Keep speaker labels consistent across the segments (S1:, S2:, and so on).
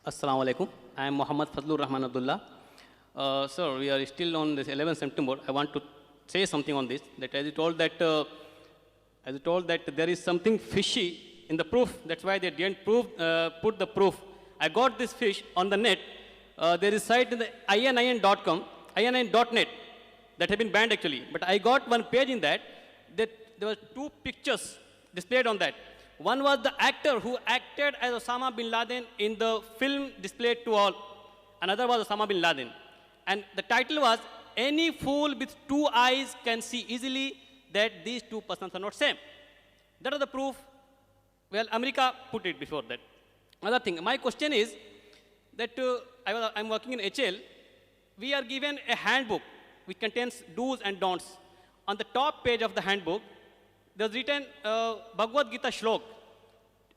S1: Assalamu alaikum. I am Muhammad Fazlur Rahman Abdullah. Sir, we are still on this 11th September. I want to say something on this. That as you told that there is something fishy in the proof. That's why they didn't put the proof. I got this fish on the net. There is site in the inin.com, inin.net that have been banned actually. But I got one page in that there were two pictures displayed on that. One was the actor who acted as Osama bin Laden in the film displayed to all. Another was Osama bin Laden. And the title was, "Any fool with two eyes can see easily that these two persons are not same." That was the proof. Well, America put it before that. Another thing, my question is that I'm working in HL. We are given a handbook which contains do's and don'ts. On the top page of the handbook, there's written Bhagavad Gita shlok,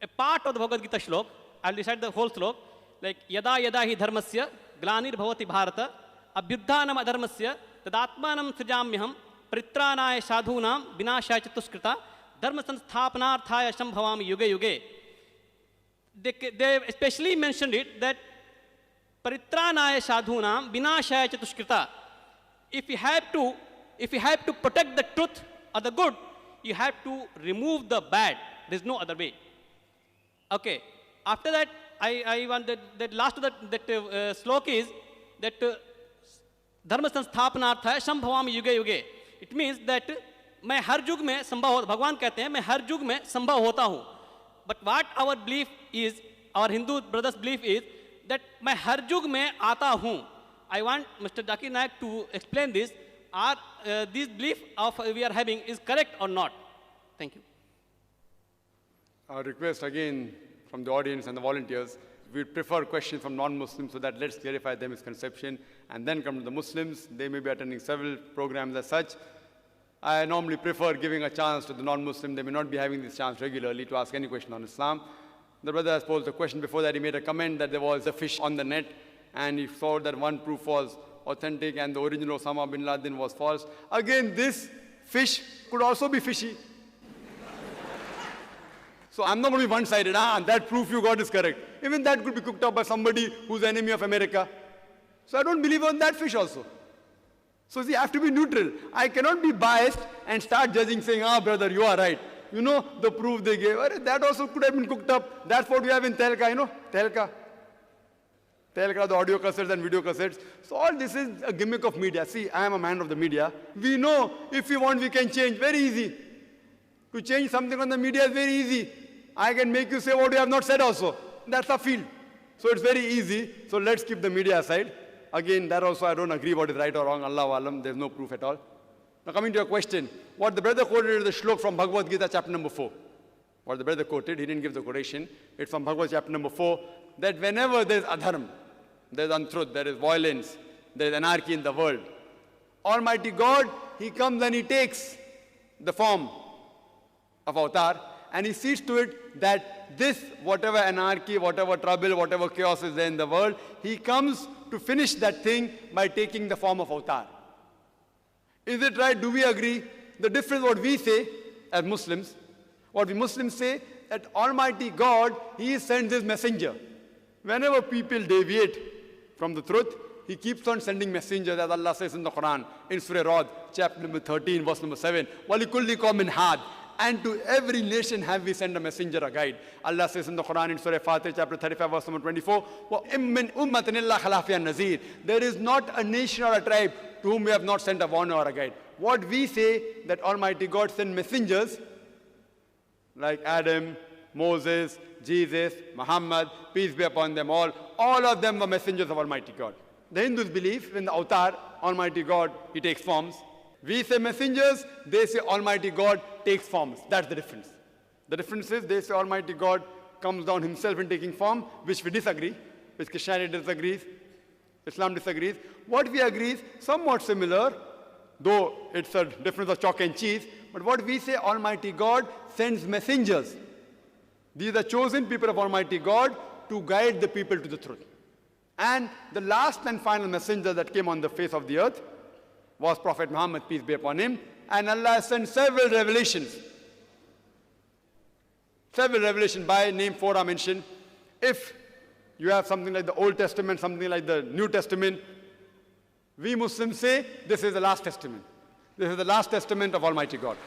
S1: a part of the Bhagavad Gita shlok. I'll recite the whole shlok, like yada yada hi dharmasya glanir bhavati bharata abhyuddhanam adharmasya tadatmanam srijamyaham pritranaya sadhunam vinashaya chatuskrita dharma sansthapanarthaya shambhavami yuge yuge. They especially mentioned it that paritranaya sadhunam vinashaya chatuskrita. If you have to protect the truth or the good, you have to remove the bad. There's no other way. Okay. After that, I want that last of that slok is that dharma sansthapanarthaya shambhavami yuge yuge. It means that मैं हर युग में संभव भगवान कहते हैं मैं हर युग में संभव होता हूँ. But what our belief is, our Hindu brothers' belief is that मैं हर युग में आता हूँ. I want Mr. Zakir Naik to explain this. Are this belief of we are having is correct or not? Thank you.
S2: Our request again from the audience and the volunteers, we prefer questions from non-Muslims so that let's clarify their misconception and then come to the Muslims. They may be attending several programs as such. I normally prefer giving a chance to the non-Muslim. They may not be having this chance regularly to ask any question on Islam. The brother has posed a question before that. He made a comment that there was a fish on the net and he saw that one proof was authentic and the original Osama bin Laden was false. Again, this fish could also be fishy. So I'm not going to be one-sided. That proof you got is correct. Even that could be cooked up by somebody who's the enemy of America. So I don't believe on that fish also. So see, you have to be neutral. I cannot be biased and start judging saying, brother, you are right. You know, the proof they gave, that also could have been cooked up. That's what we have in Telka, you know, Telka. Telka, the audio cassettes and video cassettes. So all this is a gimmick of media. See, I am a man of the media. We know if we want, we can change. Very easy. To change something on the media is very easy. I can make you say what you have not said also. That's a field. So it's very easy. So let's keep the media aside. Again, that also I don't agree what is right or wrong. Allahu Alam, there's no proof at all. Now coming to your question, what the brother quoted is the shlok from Bhagavad Gita chapter number 4. What the brother quoted, he didn't give the quotation. It's from Bhagavad chapter number 4, that whenever there's adharm, there's untruth, there is violence, there is anarchy in the world, Almighty God, He comes and He takes the form of avatar and He sees to it that this, whatever anarchy, whatever trouble, whatever chaos is there in the world, He comes to finish that thing by taking the form of avatar. Is it right? Do we agree? The difference what we say as Muslims, what we Muslims say, that Almighty God, He sends His messenger. Whenever people deviate from the truth, He keeps on sending messengers, as Allah says in the Quran, in Surah Rad, chapter number 13, verse number 7. وَلِكُلِّ قَوْمٍ هَادٍ. And to every nation have we sent a messenger, a guide. Allah says in the Quran in Surah Fatir, chapter 35, verse number 24, وَإِمِّنْ أُمَّةٍ إِلَّا خَلَا فِيهَا النَّذِيرُ. There is not a nation or a tribe to whom we have not sent a warner or a guide. What we say, that Almighty God sent messengers, like Adam, Moses, Jesus, Muhammad, peace be upon them all of them were messengers of Almighty God. The Hindus believe in the avatar, Almighty God, He takes forms. We say messengers, they say Almighty God takes forms. That's the difference. The difference is they say Almighty God comes down Himself in taking form, which we disagree, which Christianity disagrees, Islam disagrees. What we agree is somewhat similar, though it's a difference of chalk and cheese, but what we say, Almighty God sends messengers. These are chosen people of Almighty God to guide the people to the truth. And the last and final messenger that came on the face of the earth was Prophet Muhammad, peace be upon him. And Allah sent several revelations. Several revelations by name 4 are mentioned. If You have something like the Old Testament, something like the New Testament. We Muslims say this is the last testament. This is the last testament of Almighty God.